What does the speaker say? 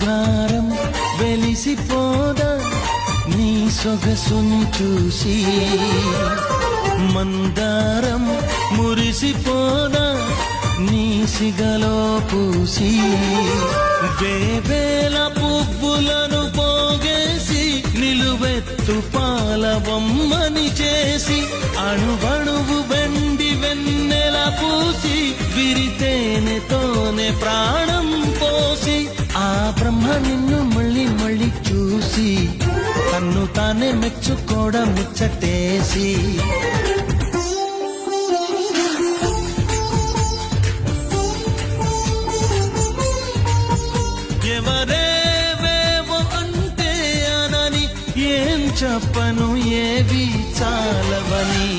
బంగారం వెలిసిపోదా నీ సొగసును చూసి, మందారం మురిసిపోదా నీ సిగలో పూసి, వేవేల పువ్వులను పోగేసి నిలువెత్తు పాలవమ్మని చేసి, అణువణువు వెండి వెన్నెల పూసి, విరితేనెతోనే ప్రాణం పోసి, ఆ బ్రహ్మ నిన్ను మళ్ళీ మళ్ళీ చూసి తన్ను తానే మెచ్చుకోవడం ముచ్చటేసి, ఎవరేవేవో అంటే అనని ఏం చెప్పను ఏవి చాలవని.